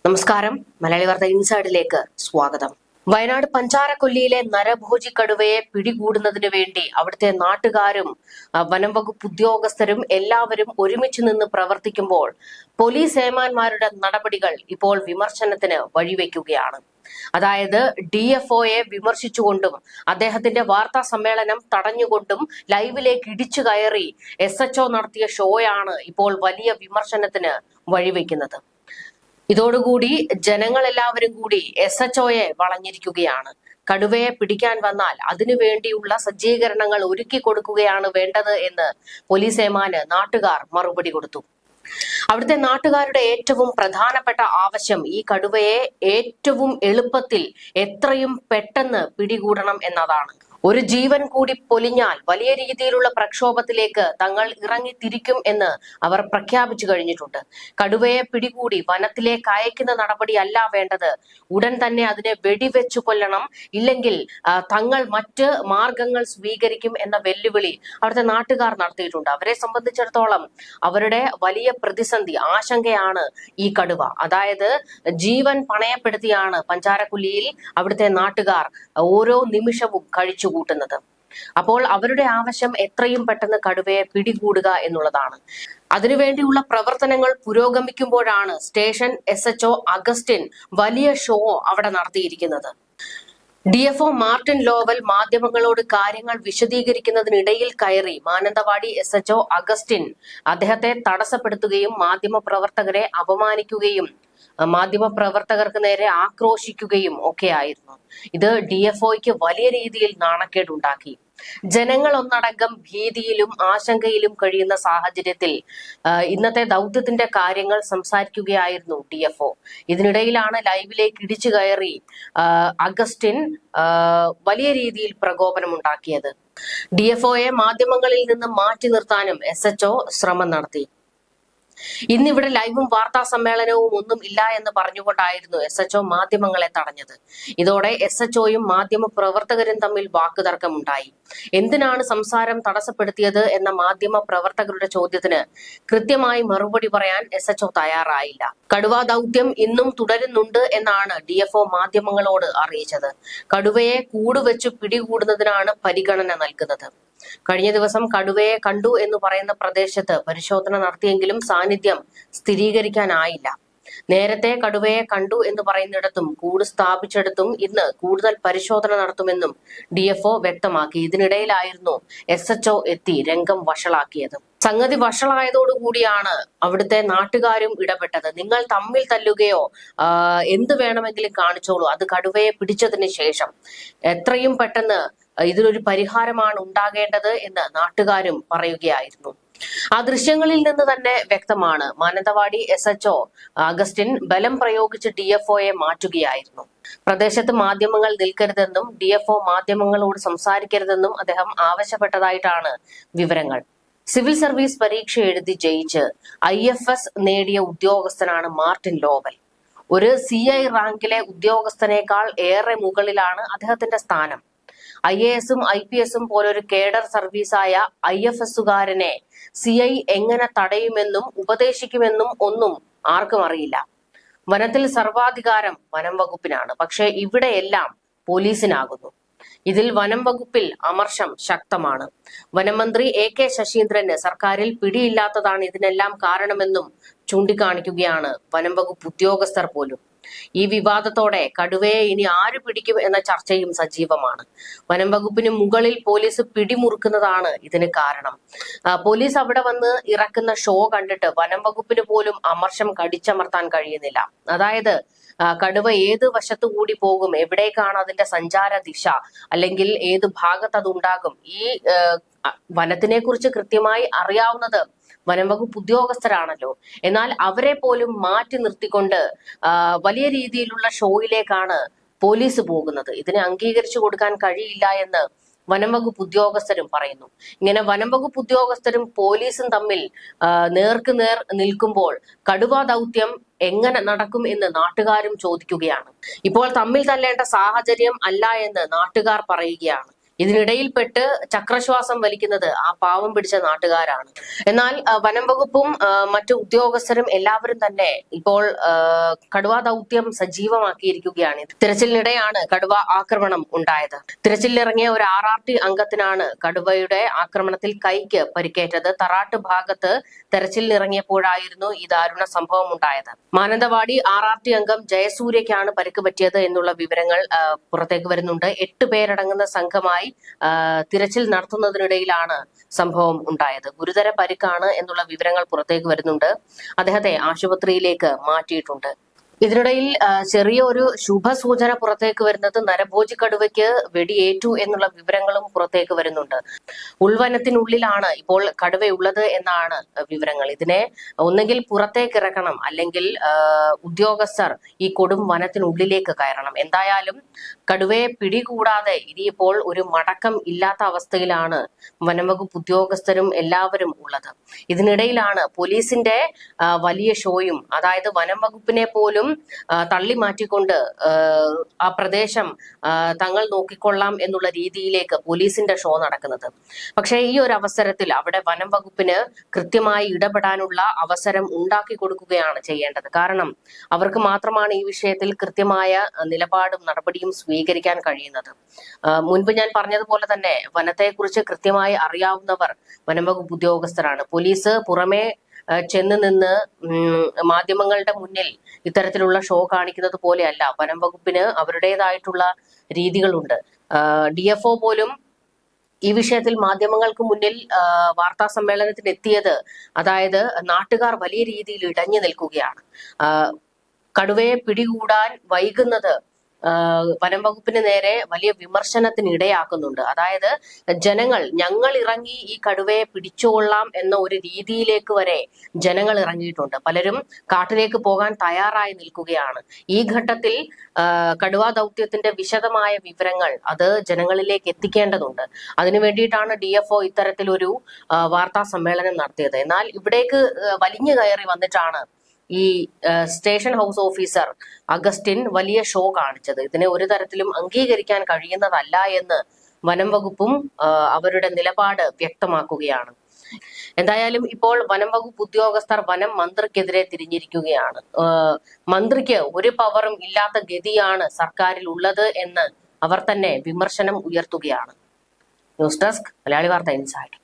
നമസ്കാരം. മലയാളി വാർത്ത ഇൻസൈഡിലേക്ക് സ്വാഗതം. വയനാട് പഞ്ചാരക്കൊല്ലിയിലെ നരഭോജി കടുവയെ പിടികൂടുന്നതിന് വേണ്ടി അവിടുത്തെ നാട്ടുകാരും വനം വകുപ്പ് ഉദ്യോഗസ്ഥരും എല്ലാവരും ഒരുമിച്ച് നിന്ന് പ്രവർത്തിക്കുമ്പോൾ പോലീസ് ഏമാന്മാരുടെ നടപടികൾ ഇപ്പോൾ വിമർശനത്തിന് വഴിവെക്കുകയാണ്. അതായത് DFOയെ വിമർശിച്ചുകൊണ്ടും അദ്ദേഹത്തിന്റെ വാർത്താ സമ്മേളനം തടഞ്ഞുകൊണ്ടും ലൈവിലേക്ക് ഇടിച്ചു കയറി SHO നടത്തിയ ഷോയാണ് ഇപ്പോൾ വലിയ വിമർശനത്തിന് വഴിവെക്കുന്നത്. ഇതോടുകൂടി ജനങ്ങളെല്ലാവരും കൂടി SHOയെ വളഞ്ഞിരിക്കുകയാണ്. കടുവയെ പിടിക്കാൻ വന്നാൽ അതിനുവേണ്ടിയുള്ള സജ്ജീകരണങ്ങൾ ഒരുക്കി കൊടുക്കുകയാണ് വേണ്ടത് എന്ന് പോലീസ് ഏമാന് നാട്ടുകാർ മറുപടി കൊടുത്തു. അവിടുത്തെ നാട്ടുകാരുടെ ഏറ്റവും പ്രധാനപ്പെട്ട ആവശ്യം ഈ കടുവയെ ഏറ്റവും എളുപ്പത്തിൽ എത്രയും പെട്ടെന്ന് പിടികൂടണം എന്നതാണ്. ഒരു ജീവൻ കൂടി പൊലിഞ്ഞാൽ വലിയ രീതിയിലുള്ള പ്രക്ഷോഭത്തിലേക്ക് തങ്ങൾ ഇറങ്ങിത്തിരിക്കും എന്ന് അവർ പ്രഖ്യാപിച്ചു കഴിഞ്ഞിട്ടുണ്ട്. കടുവയെ പിടികൂടി വനത്തിലേക്ക് അയക്കുന്ന നടപടിയല്ല വേണ്ടത്. ഉടൻ തന്നെ അതിനെ വെടിവെച്ചു കൊല്ലണം, ഇല്ലെങ്കിൽ തങ്ങൾ മറ്റ് മാർഗങ്ങൾ സ്വീകരിക്കും എന്ന വെല്ലുവിളി അവിടുത്തെ നാട്ടുകാർ നടത്തിയിട്ടുണ്ട്. അവരെ സംബന്ധിച്ചിടത്തോളം അവരുടെ വലിയ പ്രതിസന്ധി, ആശങ്കയാണ് ഈ കടുവ. അതായത് ജീവൻ പണയപ്പെടുത്തിയാണ് പഞ്ചാരക്കൊല്ലിയിൽ അവിടുത്തെ നാട്ടുകാർ ഓരോ നിമിഷവും കഴിച്ചു കൂട്ടുന്നത്. അപ്പോൾ അവരുടെ ആവശ്യം എത്രയും പെട്ടെന്ന് കടുവയെ പിടികൂടുക എന്നുള്ളതാണ്. അതിനുവേണ്ടിയുള്ള പ്രവർത്തനങ്ങൾ പുരോഗമിക്കുമ്പോഴാണ് സ്റ്റേഷൻ SHO അഗസ്റ്റിൻ വലിയ ഷോ അവിടെ നടത്തിയിരിക്കുന്നത്. DFO മാർട്ടിൻ ലോവൽ മാധ്യമങ്ങളോട് കാര്യങ്ങൾ വിശദീകരിക്കുന്നതിനിടയിൽ കയറി മാനന്തവാടി SHO അഗസ്റ്റിൻ അദ്ദേഹത്തെ തടസ്സപ്പെടുത്തുകയും മാധ്യമപ്രവർത്തകരെ അപമാനിക്കുകയും മാധ്യമപ്രവർത്തകർക്ക് നേരെ ആക്രോശിക്കുകയും ഒക്കെ ആയിരുന്നു. ഇത് DFOയ്ക്ക് വലിയ രീതിയിൽ നാണക്കേടുണ്ടാക്കി. ജനങ്ങൾ ഒന്നടങ്കം ഭീതിയിലും ആശങ്കയിലും കഴിയുന്ന സാഹചര്യത്തിൽ ഇന്നത്തെ ദൗത്യത്തിന്റെ കാര്യങ്ങൾ സംസാരിക്കുകയായിരുന്നു DFO. ഇതിനിടയിലാണ് ലൈവിലേക്ക് ഇടിച്ചു കയറി അഗസ്റ്റിൻ വലിയ രീതിയിൽ പ്രകോപനമുണ്ടാക്കിയത്. DFOയെ മാധ്യമങ്ങളിൽ നിന്ന് മാറ്റി നിർത്താനും SHO ശ്രമം നടത്തി. ഇന്നിവിടെ ലൈവും വാർത്താ സമ്മേളനവും ഒന്നും ഇല്ല എന്ന് പറഞ്ഞുകൊണ്ടായിരുന്നു SHO മാധ്യമങ്ങളെ തടഞ്ഞത്. ഇതോടെ SHOയും മാധ്യമ പ്രവർത്തകരും തമ്മിൽ വാക്കുതർക്കമുണ്ടായി. എന്തിനാണ് സംസാരം തടസ്സപ്പെടുത്തിയത് എന്ന മാധ്യമ പ്രവർത്തകരുടെ ചോദ്യത്തിന് കൃത്യമായി മറുപടി പറയാൻ SHO തയ്യാറായില്ല. കടുവാ ദൗത്യം ഇന്നും തുടരുന്നുണ്ട് എന്നാണ് DFO മാധ്യമങ്ങളോട് അറിയിച്ചത്. കടുവയെ കൂടുവെച്ച് പിടികൂടുന്നതിനാണ് പരിഗണന നൽകുന്നത്. കഴിഞ്ഞ ദിവസം കടുവയെ കണ്ടു എന്ന് പറയുന്ന പ്രദേശത്ത് പരിശോധന നടത്തിയെങ്കിലും സാന്നിധ്യം സ്ഥിരീകരിക്കാനായില്ല. നേരത്തെ കടുവയെ കണ്ടു എന്ന് പറയുന്നിടത്തും കൂട് സ്ഥാപിച്ചെടുത്തും ഇന്ന് കൂടുതൽ പരിശോധന നടത്തുമെന്നും DFO വ്യക്തമാക്കി. ഇതിനിടയിലായിരുന്നു SHO എത്തി രംഗം വഷളാക്കിയത്. സംഗതി വഷളായതോടുകൂടിയാണ് അവിടുത്തെ നാട്ടുകാരും ഇടപെട്ടത്. നിങ്ങൾ തമ്മിൽ തല്ലുകയോ എന്ത് വേണമെങ്കിലും കാണിച്ചോളൂ, അത് കടുവയെ പിടിച്ചതിന് ശേഷം എത്രയും പെട്ടെന്ന് ഇതിനൊരു പരിഹാരമാണ് ഉണ്ടാകേണ്ടത് എന്ന് നാട്ടുകാരും പറയുകയായിരുന്നു. ആ ദൃശ്യങ്ങളിൽ നിന്ന് തന്നെ വ്യക്തമാണ് മാനന്തവാടി SHO അഗസ്റ്റിൻ ബലം പ്രയോഗിച്ച് DFOയെ മാറ്റുകയായിരുന്നു. പ്രദേശത്ത് മാധ്യമങ്ങൾ നിൽക്കരുതെന്നും DFO മാധ്യമങ്ങളോട് സംസാരിക്കരുതെന്നും അദ്ദേഹം ആവശ്യപ്പെട്ടതായിട്ടാണ് വിവരങ്ങൾ. സിവിൽ സർവീസ് പരീക്ഷ എഴുതി ജയിച്ച് IFS നേടിയ ഉദ്യോഗസ്ഥനാണ് മാർട്ടിൻ ലോവൽ. ഒരു CI റാങ്കിലെ ഉദ്യോഗസ്ഥനേക്കാൾ ഏറെ മുകളിലാണ് അദ്ദേഹത്തിന്റെ സ്ഥാനം. IASഉം IPSഉം പോലൊരു കേഡർ സർവീസായ IFSകാരനെ CI എങ്ങനെ തടയുമെന്നും ഉപദേശിക്കുമെന്നും ഒന്നും ആർക്കും അറിയില്ല. വനത്തിൽ സർവാധികാരം വനം വകുപ്പിനാണ്, പക്ഷേ ഇവിടെയെല്ലാം പോലീസിനാകുന്നു. ഇതിൽ വനം വകുപ്പിൽ അമർഷം ശക്തമാണ്. വനമന്ത്രി AK ശശീന്ദ്രന് സർക്കാരിൽ പിടിയില്ലാത്തതാണ് ഇതിനെല്ലാം കാരണമെന്നും ചൂണ്ടിക്കാണിക്കുകയാണ് വനം വകുപ്പ് ഉദ്യോഗസ്ഥർ പോലും. ഈ വിവാദത്തോടെ കടുവയെ ഇനി ആര് പിടിക്കും എന്ന ചർച്ചയും സജീവമാണ്. വനം വകുപ്പിന് മുകളിൽ പോലീസ് പിടിമുറുക്കുന്നതാണ് ഇതിന് കാരണം. പോലീസ് അവിടെ വന്ന് ഇറക്കുന്ന ഷോ കണ്ടിട്ട് വനം വകുപ്പിന് പോലും അമർഷം കടിച്ചമർത്താൻ കഴിയുന്നില്ല. അതായത് കടുവ ഏത് വശത്തു കൂടി പോകും, എവിടേക്കാണ് അതിന്റെ സഞ്ചാര ദിശ, അല്ലെങ്കിൽ ഏത് ഭാഗത്ത് അതുണ്ടാകും, ഈ വനത്തിനെ കുറിച്ച് കൃത്യമായി അറിയാവുന്നത് വനം വകുപ്പ് ഉദ്യോഗസ്ഥരാണല്ലോ. എന്നാൽ അവരെ പോലും മാറ്റി നിർത്തിക്കൊണ്ട് വലിയ രീതിയിലുള്ള ഷോയിലേക്കാണ് പോലീസ് പോകുന്നത്. ഇതിനെ അംഗീകരിച്ചു കൊടുക്കാൻ കഴിയില്ല എന്ന് വനം വകുപ്പ് ഉദ്യോഗസ്ഥരും പറയുന്നു. ഇങ്ങനെ വനം വകുപ്പ് ഉദ്യോഗസ്ഥരും പോലീസും തമ്മിൽ നേർക്കുനേർ നിൽക്കുമ്പോൾ കടുവാ ദൗത്യം എങ്ങനെ നടക്കും എന്ന് നാട്ടുകാരും ചോദിക്കുകയാണ്. ഇപ്പോൾ തമ്മിൽ തല്ലേണ്ട സാഹചര്യം അല്ല എന്ന് നാട്ടുകാർ പറയുകയാണ്. ഇതിനിടയിൽപ്പെട്ട് ചക്രശ്വാസം വലിക്കുന്നത് ആ പാവം പിടിച്ച നാട്ടുകാരാണ്. എന്നാൽ വനം വകുപ്പും മറ്റു ഉദ്യോഗസ്ഥരും എല്ലാവരും തന്നെ ഇപ്പോൾ കടുവാ ദൗത്യം സജീവമാക്കിയിരിക്കുകയാണ്. തിരച്ചിലിനിടെയാണ് കടുവ ആക്രമണം ഉണ്ടായത്. തിരച്ചിലിറങ്ങിയ ഒരു RRT അംഗത്തിനാണ് കടുവയുടെ ആക്രമണത്തിൽ കൈക്ക് പരിക്കേറ്റത്. തറാട്ട് ഭാഗത്ത് തെരച്ചിലിനിറങ്ങിയപ്പോഴായിരുന്നു ഈ ദാരുണ സംഭവം ഉണ്ടായത്. മാനന്തവാടി RRT അംഗം ജയസൂര്യയ്ക്കാണ് പരിക്ക് പറ്റിയത് എന്നുള്ള വിവരങ്ങൾ പുറത്തേക്ക് വരുന്നുണ്ട്. 8 പേരടങ്ങുന്ന സംഘമായി തിരച്ചിൽ നടത്തുന്നതിനിടയിലാണ് സംഭവം ഉണ്ടായത്. ഗുരുതര പരിക്കാണ് എന്നുള്ള വിവരങ്ങൾ പുറത്തേക്ക് വരുന്നുണ്ട്. അദ്ദേഹത്തെ ആശുപത്രിയിലേക്ക് മാറ്റിയിട്ടുണ്ട്. ഇതിനിടയിൽ ചെറിയൊരു ശുഭസൂചന പുറത്തേക്ക് വരുന്നത് നരഭോജി കടുവയ്ക്ക് വെടിയേറ്റു എന്നുള്ള വിവരങ്ങളും പുറത്തേക്ക് വരുന്നുണ്ട്. ഉൾവനത്തിനുള്ളിലാണ് ഇപ്പോൾ കടുവയുള്ളത് എന്നാണ് വിവരങ്ങൾ. ഇതിനെ ഒന്നെങ്കിൽ പുറത്തേക്ക് ഇറക്കണം, അല്ലെങ്കിൽ ഉദ്യോഗസ്ഥർ ഈ കൊടും വനത്തിനുള്ളിലേക്ക് കയറണം. എന്തായാലും കടുവയെ പിടികൂടാതെ ഇനിയിപ്പോൾ ഒരു മടക്കം ഇല്ലാത്ത അവസ്ഥയിലാണ് വനംവകുപ്പ് ഉദ്യോഗസ്ഥരും എല്ലാവരും ഉള്ളത്. ഇതിനിടയിലാണ് പോലീസിന്റെ വലിയ ഷോയും, അതായത് വനം വകുപ്പിനെ പോലും തള്ളി മാറ്റിക്കൊണ്ട് ആ പ്രദേശം തങ്ങൾ നോക്കിക്കൊള്ളാം എന്നുള്ള രീതിയിലേക്ക് പോലീസിന്റെ ഷോ നടക്കുന്നത്. പക്ഷേ ഈ ഒരു അവസരത്തിൽ അവിടെ വനം വകുപ്പിന് കൃത്യമായി ഇടപെടാനുള്ള അവസരം ഉണ്ടാക്കി കൊടുക്കുകയാണ് ചെയ്യേണ്ടത്. കാരണം അവർക്ക് മാത്രമാണ് ഈ വിഷയത്തിൽ കൃത്യമായ നിലപാടും നടപടിയും സ്വീകരിക്കാൻ കഴിയുന്നത്. മുൻപ് ഞാൻ പറഞ്ഞതുപോലെ തന്നെ വനത്തെക്കുറിച്ച് കൃത്യമായി അറിയാവുന്നവർ വനംവകുപ്പ് ഉദ്യോഗസ്ഥരാണ്. പോലീസ് പുറമെ ചെന്ന് നിന്ന് മാധ്യമങ്ങളുടെ മുന്നിൽ ഇത്തരത്തിലുള്ള ഷോ കാണിക്കുന്നത് പോലെയല്ല. വനം വകുപ്പിന് അവരുടേതായിട്ടുള്ള രീതികളുണ്ട്. DFO പോലും ഈ വിഷയത്തിൽ മാധ്യമങ്ങൾക്ക് മുന്നിൽ വാർത്താ സമ്മേളനത്തിന് എത്തിയത്, അതായത് നാട്ടുകാർ വലിയ രീതിയിൽ ഇടഞ്ഞു നിൽക്കുകയാണ്. കടുവയെ പിടികൂടാൻ വൈകുന്നത് വനം വകുപ്പിന് നേരെ വലിയ വിമർശനത്തിന് ഇടയാക്കുന്നുണ്ട്. അതായത് ഞങ്ങൾ ഇറങ്ങി ഈ കടുവയെ പിടിച്ചുകൊള്ളാം എന്ന ഒരു രീതിയിലേക്ക് വരെ ജനങ്ങൾ ഇറങ്ങിയിട്ടുണ്ട്. പലരും കാട്ടിലേക്ക് പോകാൻ തയ്യാറായി നിൽക്കുകയാണ്. ഈ ഘട്ടത്തിൽ കടുവാ ദൗത്യത്തിന്റെ വിശദമായ വിവരങ്ങൾ അത് ജനങ്ങളിലേക്ക് എത്തിക്കേണ്ടതുണ്ട്. അതിനു വേണ്ടിയിട്ടാണ് DFO ഇത്തരത്തിലൊരു വാർത്താ സമ്മേളനം നടത്തിയത്. എന്നാൽ ഇവിടേക്ക് വലിഞ്ഞു കയറി വന്നിട്ടാണ് ഈ സ്റ്റേഷൻ ഹൗസ് ഓഫീസർ അഗസ്റ്റിൻ വലിയ ഷോ കാണിച്ചത്. ഇതിനെ ഒരു തരത്തിലും അംഗീകരിക്കാൻ കഴിയുന്നതല്ല എന്ന് വനം വകുപ്പും അവരുടെ നിലപാട് വ്യക്തമാക്കുകയാണ്. എന്തായാലും ഇപ്പോൾ വനം വകുപ്പ് ഉദ്യോഗസ്ഥർ വനം മന്ത്രിക്കെതിരെ തിരിഞ്ഞിരിക്കുകയാണ്. മന്ത്രിക്ക് ഒരു പവറും ഇല്ലാത്ത ഗതിയാണ് സർക്കാരിൽ ഉള്ളത് എന്ന് അവർ തന്നെ വിമർശനം ഉയർത്തുകയാണ്. ന്യൂസ് ഡെസ്ക് മലയാളി വാർത്ത ഇൻസൈഡ്.